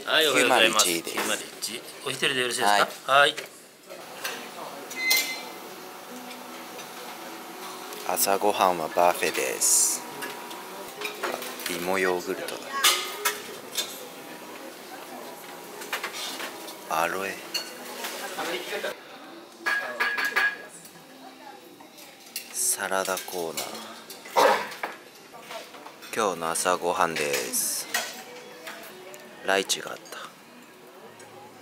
はい、おはようございます。901です。901。お一人でよろしいですか？はい。朝ごはんはバーフェです。芋ヨーグルトだ。アロエ。サラダコーナー。今日の朝ごはんです。ライチがあっ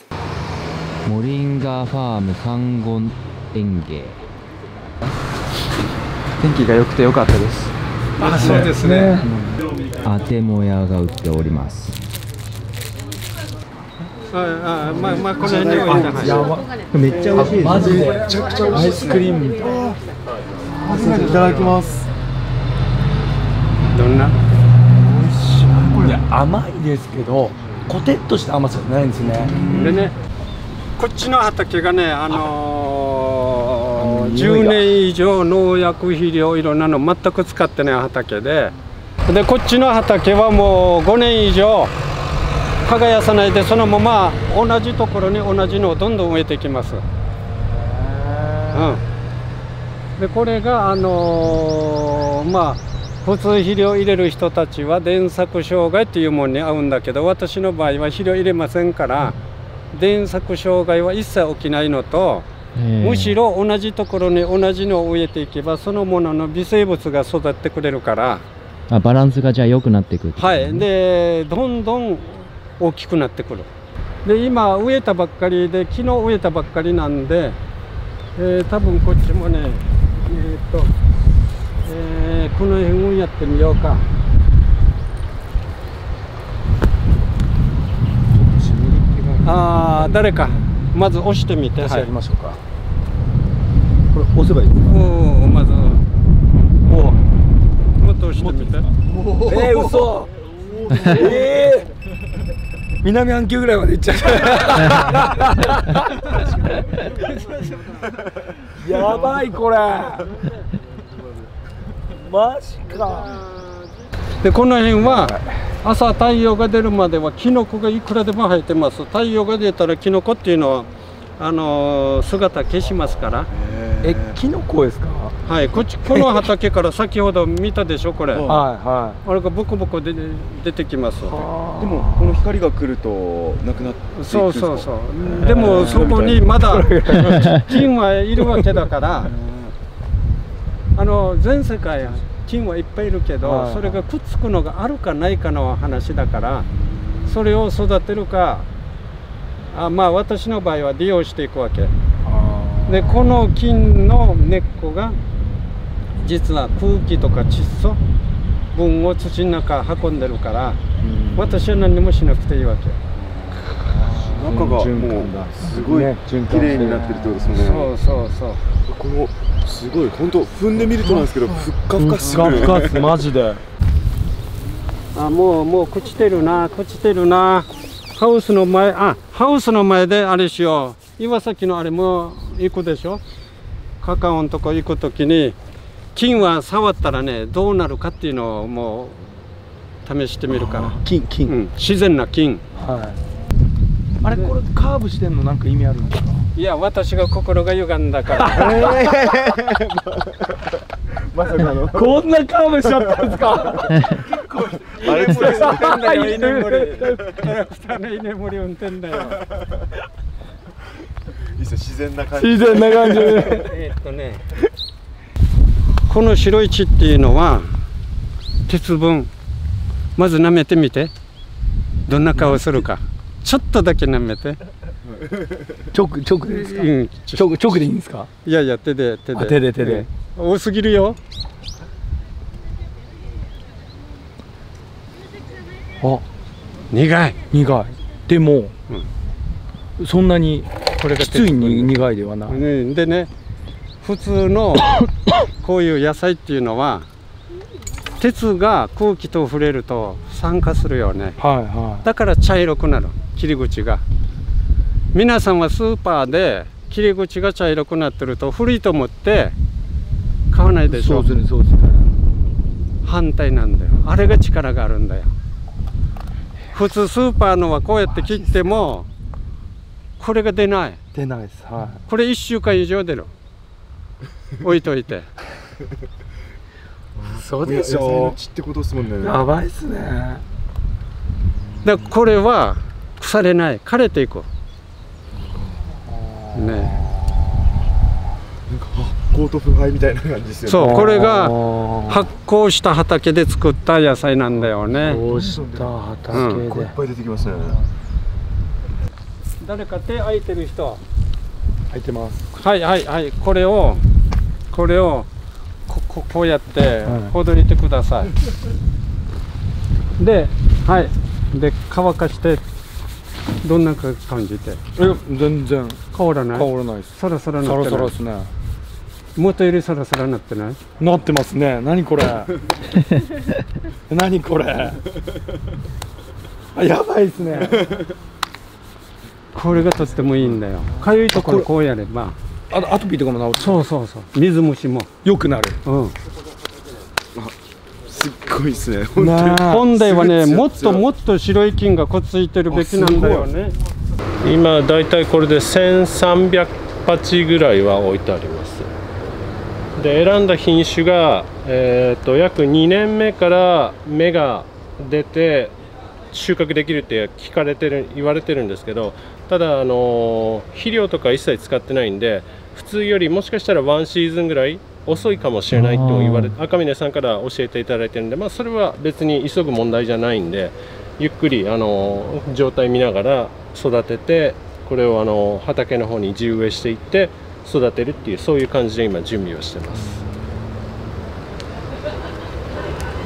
た。モリンガーファーム三言園芸。天気が良くて良かったです。あ、そうですね。アテモヤが売っております。まあこの辺に置いてます。めっちゃ美味しいです。マジで。めちゃくちゃ美味しい。アイスクリームみたいな。初めていただきます。どんな？美味しい。これ甘いですけど、コテッとした甘さじゃないんですね。でね、こっちの畑がね、10年以上農薬肥料いろんなの全く使ってない畑で、こっちの畑はもう5年以上耕さないでそのまま同じところに同じのをどんどん植えていきます。でこれが普通肥料入れる人たちは電作障害っていうものに合うんだけど、私の場合は肥料入れませんから電作障害は一切起きないのと、むしろ同じところに同じのを植えていけばそのものの微生物が育ってくれるから、バランスがじゃあ良くなってくる、はい。でどんどん大きくなってくる。で今植えたばっかりで、昨日植えたばっかりなんで、多分こっちもねこの辺をやってみようか。誰かまず押してみて。やりましょうか。これ押せばいいですか？まずもっと押してみて。嘘。南半球ぐらいまで行っちゃった。やばいこれ。マジか。でこの辺は朝太陽が出るまではキノコがいくらでも生えてます。太陽が出たらキノコっていうのは姿消しますから。キノコですか？はい。この畑から先ほど見たでしょこれ。あれがボコボコで出てきます。でもこの光が来るとなくなっていくんですか？そう。でもそこにまだ菌はいるわけだから。全世界菌はいっぱいいるけど、それがくっつくのがあるかないかの話だから、それを育てるか、私の場合は利用していくわけで、この菌の根っこが実は空気とか窒素分を土の中運んでるから、私は何もしなくていいわけ。中がもうすごい綺麗になってるってことですよね。そう。このすごい本当踏んでみるとなんですけど、ふっかふかする。ふっかふかマジで。もう朽ちてるな。ハウスの前であれしよう。岩崎のあれも行くでしょ。カカオのとこ行くときに菌は触ったらねどうなるかっていうのをもう試してみるから。菌、自然な菌。あれこれカーブしてんのなんか意味あるんですか？いや、私が心が歪んだから。まさかのこんなカーブしちゃったんですか？あれ居眠り運転だよ。自然な感じ。で。この白い血っていうのは鉄分。まず舐めてみて。どんな顔するか。ちょっとだけ舐めて。直でですか？直でいいんですか？いや手で。多すぎるよ。苦い。でも、そんなにきついに苦いではない。でね、普通のこういう野菜っていうのは鉄が空気と触れると酸化するよね。だから茶色くなる、切り口が。皆さんはスーパーで切り口が茶色くなってると古いと思って買わないでしょ。そうですね。反対なんだよ。あれが力があるんだよ。普通スーパーのはこうやって切ってもこれが出ない。出ないです。はい。これ1週間以上出る。置いといて。そうでし野菜のょ血ってことですもんね。う。やばいっすね。でこれは腐れない、枯れていく。ね。なんか発酵と腐敗みたいな感じですよね。そう、これがは発酵した畑で作った野菜なんだよね。こうした畑で。こういっぱい出てきますね。誰か手空いてる人。入ってます。はいはいはい、これをこうやってはいほどいてください。で、はい、で乾かしてどんな感じで？全然変わらない？変わらないです。サラサラなサラってない？サラですね。元よりサラサラなってない？なってますね。何これ。何これ。あ、やばいですね。これがとってもいいんだよ。かゆいところこうやれば。アトピーとかも治る。そうそうそう。水虫も。良くなる。うん。すっごいですね。本来はね、もっともっと白い菌がくっついてるべきなんだよね。今だいたいこれで1300鉢ぐらいは置いてあります。で選んだ品種が、約2年目から芽が出て収穫できるって言われてるんですけど、ただ肥料とか一切使ってないんで、普通よりもしかしたら1シーズンぐらい遅いかもしれないと赤嶺さんから教えていただいてるんで、まあ、それは別に急ぐ問題じゃないんで、ゆっくり状態見ながら育てて、これを畑の方に地植えしていって育てるっていう、そういう感じで今準備をしてます。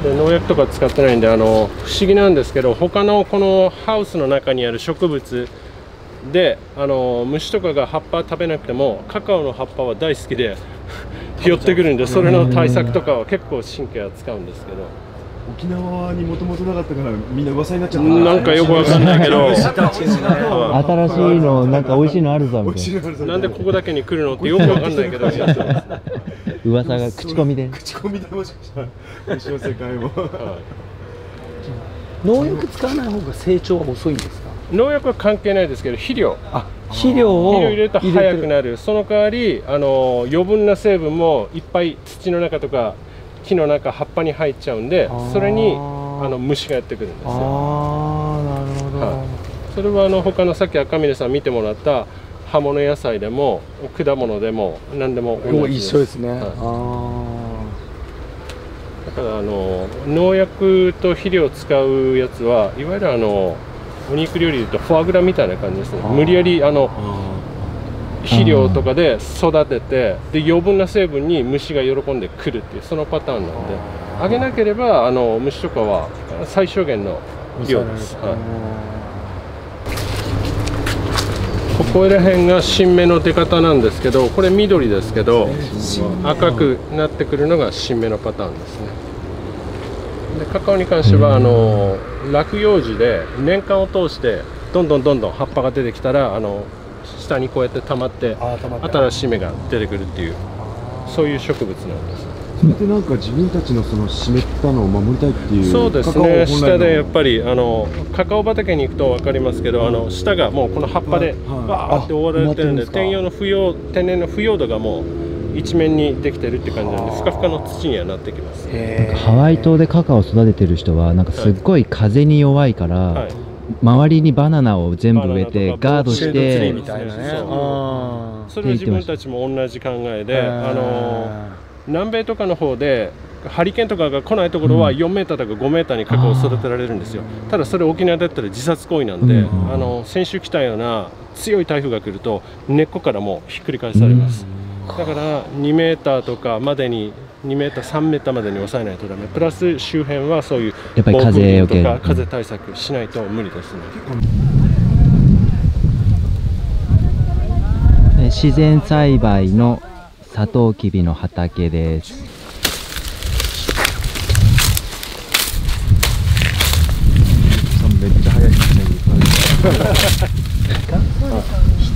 で農薬とか使ってないんで不思議なんですけど、他のこのハウスの中にある植物で虫とかが葉っぱ食べなくてもカカオの葉っぱは大好きで寄ってくるんで、それの対策とかは結構神経は使うんですけど、沖縄にもともとなかったからみんな噂になっちゃったなんかよくわかんないけど新しいのなんか美味しいのあるぞみたいな。なんでここだけに来るのってよくわかんないけど噂が口コミで。口コミでもしかしたら虫の世界も。農薬使わない方が成長は遅いんですか？農薬は関係ないですけど、肥料肥料を入れると早くなる。その代わり余分な成分もいっぱい土の中とか木の中、葉っぱに入っちゃうんで、それに虫がやってくるんですよ。なるほど。はい、それは他のさっき赤嶺さん見てもらった葉物野菜でも果物でも何でも同じです。一緒ですね。はい、だから農薬と肥料を使うやつはいわゆるお肉料理でいうとフォアグラみたいな感じですね。無理やり肥料とかで育てて、で余分な成分に虫が喜んでくるっていう、そのパターンなんで、あげなければ虫とかは最小限の量です。はい、ここら辺が新芽の出方なんですけど、これ緑ですけど赤くなってくるのが新芽のパターンですね。でカカオに関しては落葉樹で年間を通してどんどん葉っぱが出てきたら下にこうやって溜まって新しい芽が出てくるっていう、そういう植物なんです。それってなんか自分たちのその湿ったのを守りたいっていう。そうですね。下でやっぱりカカオ畑に行くと分かりますけど、下がもうこの葉っぱでわーって覆われてるんで、天然の腐葉土がもう一面にできてるって感じなんで、ふかふかの土にはなってきます。ハワイ島でカカオを育ててる人はなんかすっごい風に弱いから、はい、周りにバナナを全部植えてガードして、みたいなね。それは自分たちも同じ考えで、南米とかの方でハリケーンとかが来ないところは4メーターとか5メーターにカカオを育てられるんですよ。ただそれ沖縄だったら自殺行為なんで、先週来たような強い台風が来ると根っこからもうひっくり返されます。だから2メーターとかまでに2メーター3メーターまでに抑えないとダメ。プラス周辺はそういうやっぱり風よけとか風対策しないと無理ですね。自然栽培のサトウキビの畑です。めっちゃ早いですね。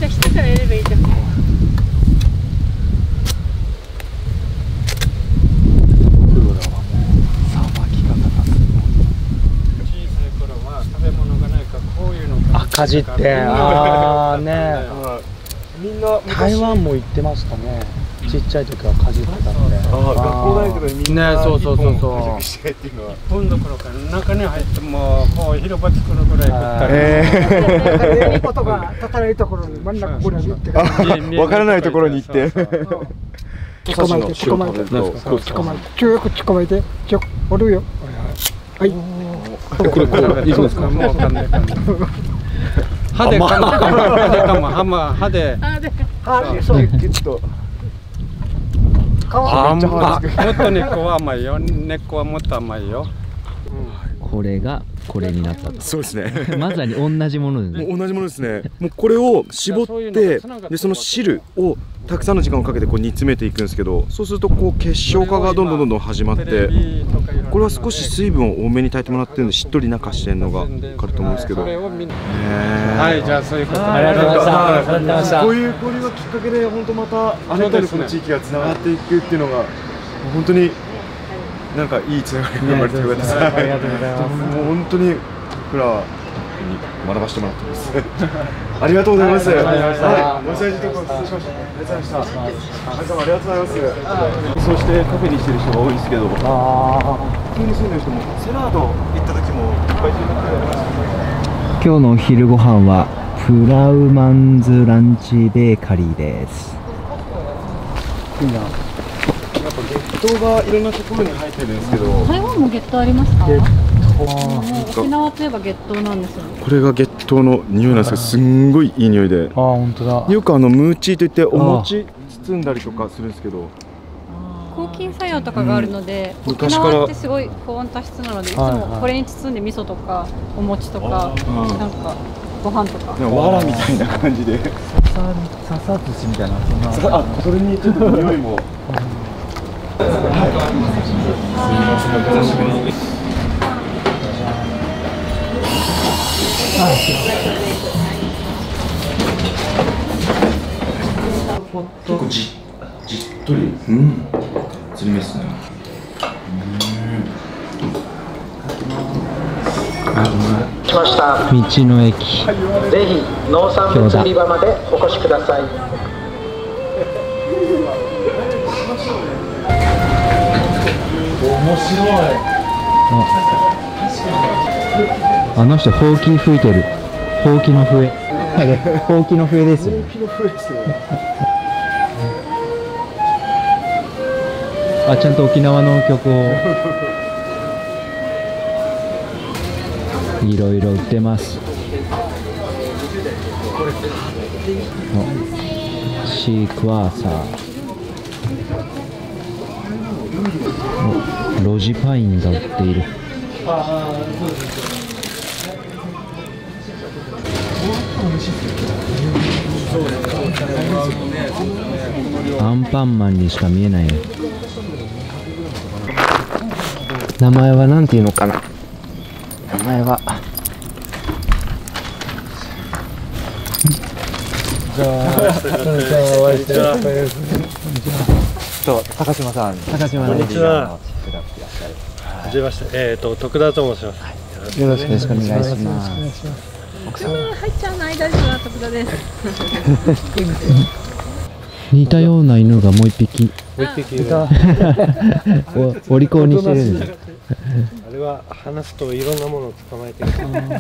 下からやればいいじゃん。小さい頃は食べ物がかじって、ああね、みんな台湾も行ってましたね。ちっちゃい時はかじってたんで。学校内とかでみんなね、そうそうそうそう。してっていうのは。今度から中に入ってもこう広場作るぐらい食ったり。音が立たないところに真ん中ここに行って。わからないところに行って。捕まえて、捕まえて、捕まえて、中学捕まえて、おるよ。はい。これいいですか。もうかんないかんない。歯でかむ、歯で。そう、きっと。もっと根っこは甘いよ。根っこはもっと甘いよ。これがこれになったと。そうですね。まさに同じものですね。もう同じものですね。もうこれを絞って、でその汁をたくさんの時間をかけてこう煮詰めていくんですけど、そうするとこう結晶化がどんどん始まって、これは少し水分を多めに炊いてもらってるんでしっとり中してるのが分かると思うんですけど。はい、じゃあそういうことで。ありがとうございました。こういう交流がきっかけで本当またあなたのこの地域がつながっていくっていうのが本当になんかいいつながりが生まれてよかったです。ありがとうございます。もう本当に僕らに学ばせてもらってます。ありがとうございます。はい、お世話とこ失礼しました。ありがとうございました。ありがとうございます。そしてカフェにしてる人が多いですけど、普通に住んでる人もセラード行った時もいっぱいいるので。今日のお昼ご飯はプラウマンズランチベーカリーです。いいな。やっぱゲットがいろんなところに入ってるんですけど。台湾もゲットありますか？沖縄といえばゲットなんですよ。これがゲットの匂いなんですけど、すんごいいい匂いで。本当だ。よくムーチーといってお餅包んだりとかするんですけど。抗菌作用とかがあるので、沖縄ってすごい高温多湿なので、いつもこれに包んで味噌とかお餅とかなんかご飯とか。わらみたいな感じで。笹寿司みたいな。それにちょっと匂いも。結構じっとり、つりめですね。しました。道の駅。ぜひ農産物売り場までお越しください。面白い。あの人ほうき吹いてる。ほうきの笛。ほうきの笛ですよ。あ、ちゃんと沖縄の曲をいろいろ売ってます。シークワーサー、ロジパインが売っている。アンパンマンにしか見えないよ。名前はなんていうのかな。名前はじゃあお会いして高島さん。高島こんにちは。はじめまして。徳田と申します。よろしくお願いします。入っちゃうの間ですが徳田です。似たような犬がもう一匹。もう一匹いた。お利口にしてるんです。あれは話すといろんなものを捕まえてる。お願い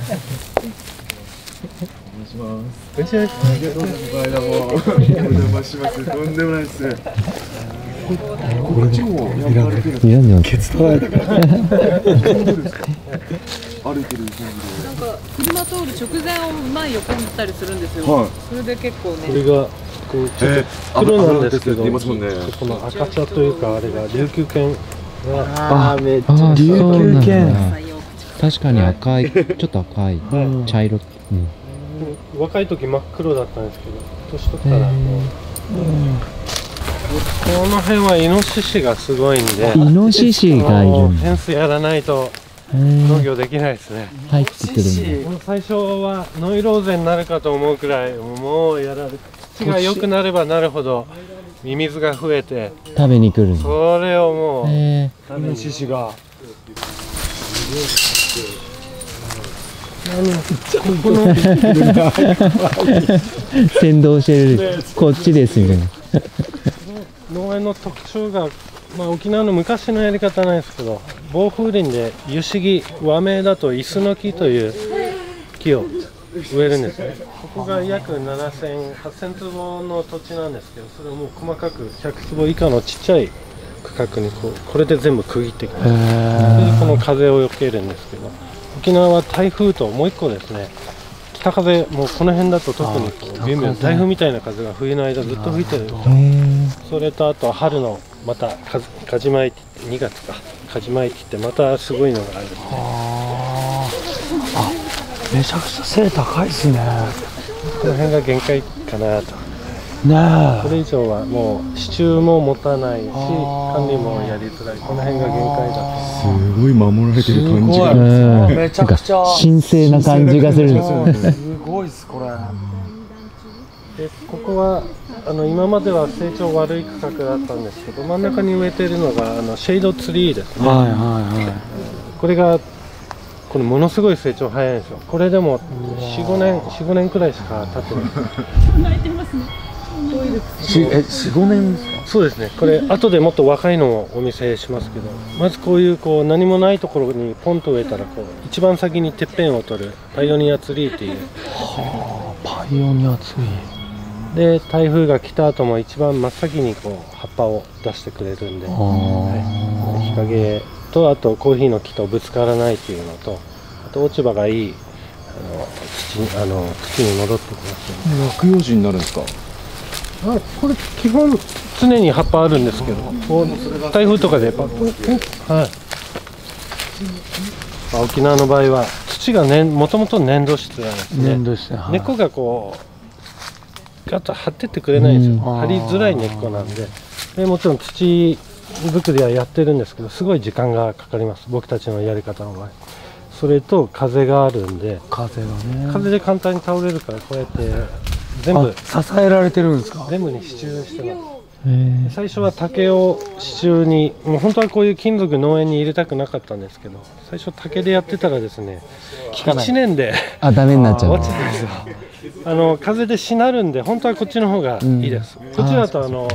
します。ありがとうございます。お邪魔します。とんでもないです。こっちもやっぱりケツ取られてから歩いてる感じで。なんか車通る直前を前横に行ったりするんですよ。それで結構ね。これがこうちょっと黒なんですけど、この赤茶というかあれが琉球犬がめっちゃ琉球犬。確かに赤い、ちょっと赤い、茶色。若い時真っ黒だったんですけど、年取ったらこの辺はイノシシがすごいんで、イノシシがいる。フェンスやらないと農業できないですね。入ってくるんだ。最初はノイローゼになるかと思うくらいもうやられて、土が良くなればなるほどミミズが増えて食べに来る。それをもうイノシシが。先導してる、こっちですみたいな。農園の特徴が、沖縄の昔のやり方なんですけど、防風林でユシギ、和名だとイスノキという木を植えるんですね。ここが約7000、8000坪の土地なんですけど、それをもう細かく100坪以下のちっちゃい区画にこれで全部区切っていくんです。でこの風を避けるんですけど、沖縄は台風ともう一個ですね、北風、もうこの辺だと特にビュンビュン台風みたいな風が冬の間ずっと吹いてるんですよ。それとあと春のまたカジマイって2月かカジマイって言ってまたすごいのがあるんで。めちゃくちゃ背高いですね。この辺が限界かなと。ねえ。これ以上はもう支柱も持たないし管理もやりづらい。この辺が限界だと。すごい守られてる感じが。めちゃくちゃ神聖な感じがする。すごいですこれ。でここは今までは成長悪い区画だったんですけど、真ん中に植えているのがシェードツリーですね。これがこれものすごい成長早いんですよ。これでも4、5年くらいしか経ってない。泣いてますね。4、5年ですか？そうですね。これ後でもっと若いのをお見せしますけど、まずこういう何もないところにポンと植えたら一番先にてっぺんを取るパイオニアツリーっていう。パイオニアツリー。で台風が来た後も一番真っ先に葉っぱを出してくれるんで、日陰とあとコーヒーの木とぶつからないっていうのと、あと落ち葉がいい土に戻ってきますよね。落葉樹になるんですか？これ基本常に葉っぱあるんですけど、台風とかでやっぱ沖縄の場合は土がもともと粘土質なんですね。粘土質ね。根っこがガッと張ってってくれないんですよ。張りづらい根っこなんで、もちろん土作りはやってるんですけど、すごい時間がかかります、僕たちのやり方の場合。それと風があるんで、風で簡単に倒れるから、こうやって全部支えられてるんですか？全部に支柱してます。最初は竹を支柱に、もう本当はこういう金属農園に入れたくなかったんですけど、最初竹でやってたらですね、1年でダメになっちゃう。落ちてるんですよ。風でしなるんで、本当はこっちの方がいいです。こっちだと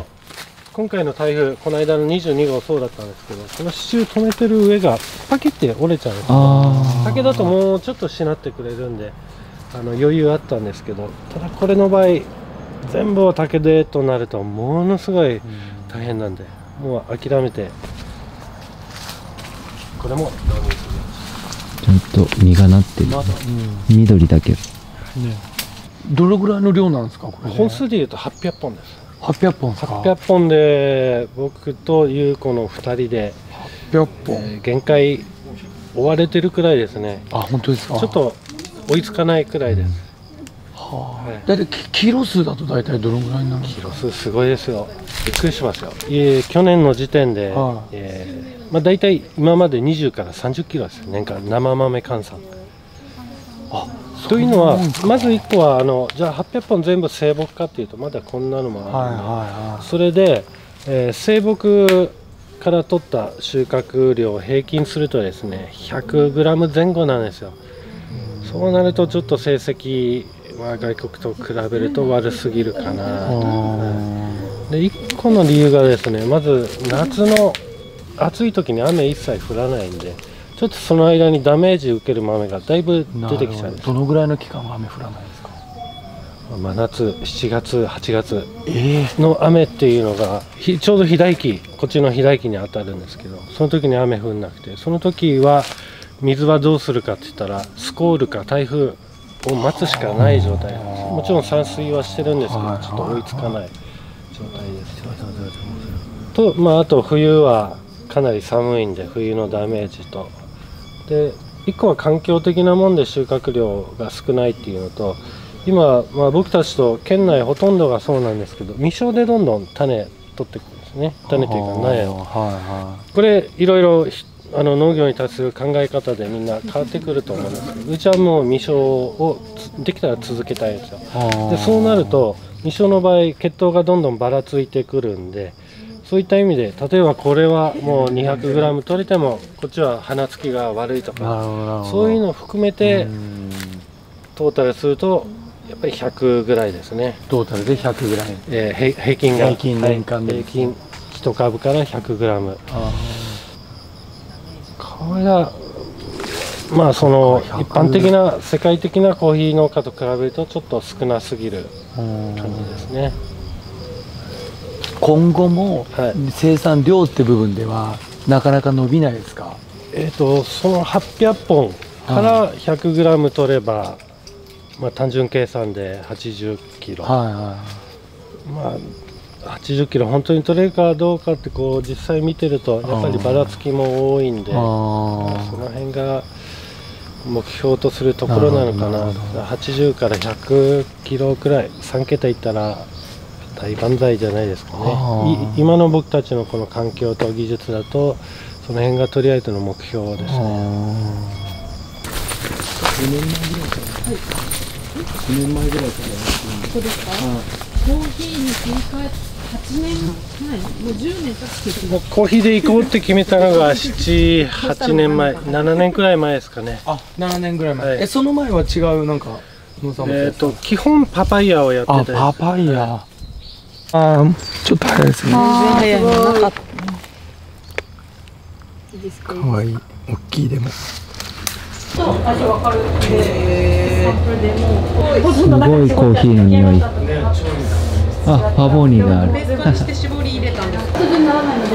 今回の台風、この間の22号そうだったんですけど、この支柱止めてる上がパキって折れちゃうんですよ。竹だともうちょっとしなってくれるんで余裕あったんですけど、ただこれの場合全部を竹でとなるとものすごい大変なんで、もう諦めてこれもちゃんと実がなってる、緑だけど、どれぐらいの量なんですか？これ本数でいうと800本です。800本ですか？800本で僕と優子の2人で800本、限界追われてるくらいですね。本当ですか？ちょっと追いつかないくらいです。だいたいキロ数だと大体どのぐらいになるんですか？キロ数すごいですよ。びっくりしますよ。去年の時点で、大体今まで20から30キロです。年間生豆換算。というのは、まず1個はじゃあ800本全部生木かっていうとまだこんなのもあるんで、それで、生木から取った収穫量を平均するとですね 100g 前後なんですよ。そうなるとちょっと成績は外国と比べると悪すぎるかなと。で1個の理由がですね、まず夏の暑い時に雨一切降らないんで、ちょっとその間にダメージ受ける豆がだいぶ出てきちゃうんです。どのぐらいの期間は雨降らないですか？真夏7月8月の雨っていうのがちょうど肥大期、こっちの肥大期に当たるんですけど、その時に雨降んなくて、その時は水はどうするかって言ったらスコールか台風を待つしかない状態なんです。もちろん散水はしてるんですけど、ちょっと追いつかない状態です。とあと冬はかなり寒いんで、冬のダメージとで、1個は環境的なもんで収穫量が少ないっていうのと、今、僕たちと県内ほとんどがそうなんですけど、未生でどんどん種取ってくるんですね。種というか苗を、これいろいろ農業に対する考え方でみんな変わってくると思うんですけど、うちはもう未生をできたら続けたいんですよ。でそうなると未生の場合血統がどんどんばらついてくるんで、そういった意味で例えばこれはもう 200g 取れてもこっちは花つきが悪いとか、そういうのを含めてトータルするとやっぱり100ぐらいですね。トータルで100ぐらい。平均が平均年間で、平均1株から100グラム。これがまあその一般的な世界的なコーヒー農家と比べるとちょっと少なすぎる感じですね。今後も生産量って部分ではなかなか伸びないですか？その800本から100グラム取れば、まあ単純計算で80キロ。まあ80キロ本当に取れるかどうかってこう実際見てるとやっぱりばらつきも多いんで、その辺が目標とするところなのかな。80から100キロくらい3桁いったら大万歳じゃないですかね。今の僕たちのこの環境と技術だとその辺がとりあえずの目標ですね。2年前ぐらいからそうですか。コーヒーに切り替え8年前、もう10年経つけど。コーヒーで行こうって決めたのが7、8年前、7年くらい前ですかね。あ、7年ぐらい前。その前は違うなんか農産物。基本パパイヤをやってて。パパイヤ。ちょっと早いですね。早いのなかった。かわいい、大きいでも。味わかるんで、サンプルでもすごいコーヒーの匂い。あ、パボニーがある。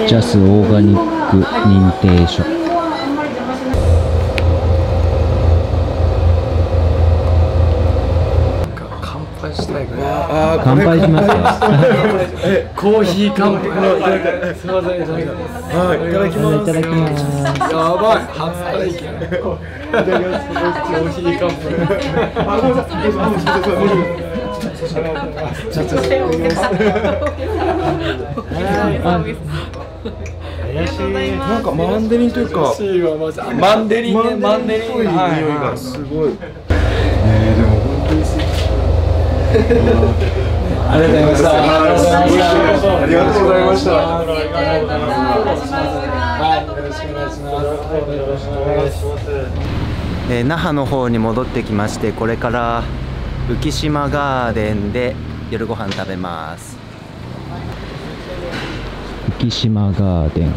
ジャスオーガニック認定書。乾杯したいから。乾杯しますか。コーヒー乾杯の。すみません。はい、いただきます。いただきます。やばい、半端ないけど。いただきます。コーヒー乾杯。なんかマンデリンというかマンデリンね、マンデリンっぽい匂いがすごい。でも本当に素敵。ありがとうございました。ありがとうございました。よろしくお願いします。よろしくお願いします。那覇の方に戻ってきまして、これから浮島ガーデンで夜ご飯食べます。浮島ガーデン。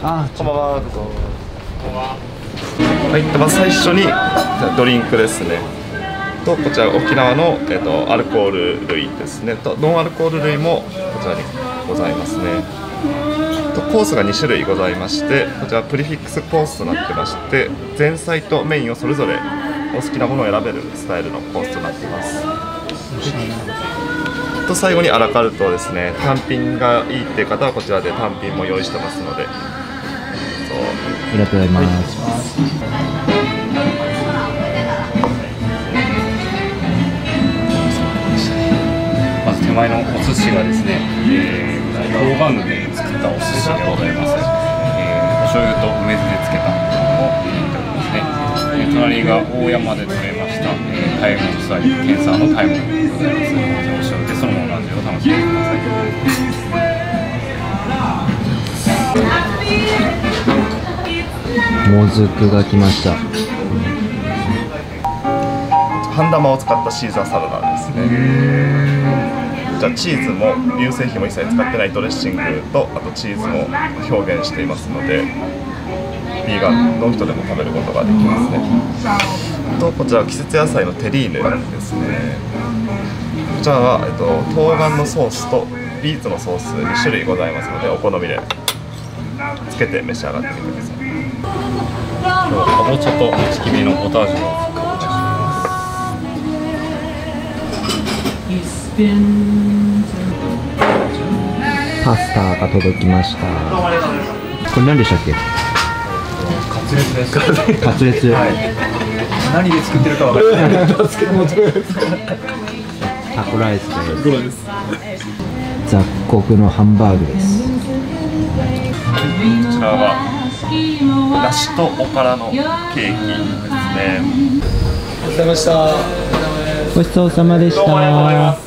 あ、こんばんは。はい、まず最初にドリンクですね。とこちら沖縄のアルコール類ですね。とノンアルコール類もこちらにございますね。とコースが2種類ございまして、こちらプリフィックスコースとなってまして、前菜とメインをそれぞれお好きなものを選べるスタイルのコースとなっています。と最後にアラカルトですね。単品がいいっていう方はこちらで単品も用意してますので。ありがとうございます。まず手前のお寿司がですね、冬瓜で作ったお寿司でございます。お醤油と梅酢で漬けたものをいただきますね。隣が大山で採れましたタイムサイ県産のタイムでございます。お醤油でそのままの味を楽しんでください。もずくが来ました。半玉を使ったシーザーサラダですね。じゃあチーズも乳製品も一切使ってないドレッシングとあとチーズも表現していますので、ビーガンの人でも食べることができますね。とこちらは季節野菜のテリーヌですね。こちらは冬瓜のソースとビーツのソース2種類ございますので、お好みでつけて召し上がってみてください。かぼちゃとチキビのポタージュのパスタが届きました。これ何でしたっけ？カツレツです。カツレツ。はい。何で作ってるか分からない。タコライスです。雑穀のハンバーグです。こちらは梨とおからのケーキですね。ごちそうさまでした。ごちそうさまでした。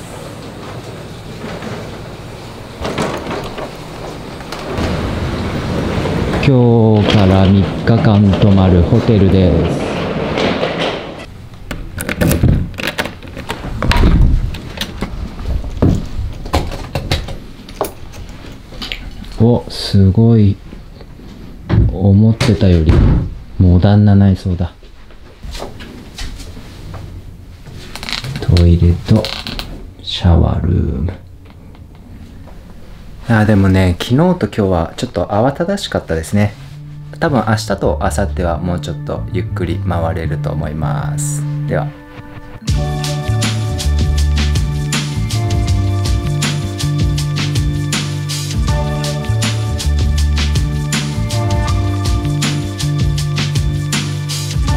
今今日から3日間泊まるホテルです。お、すごい思ってたよりモダンな内装だ。トイレとシャワールーム。でもね、昨日と今日はちょっと慌ただしかったですね。多分明日と明後日はもうちょっとゆっくり回れると思います。では。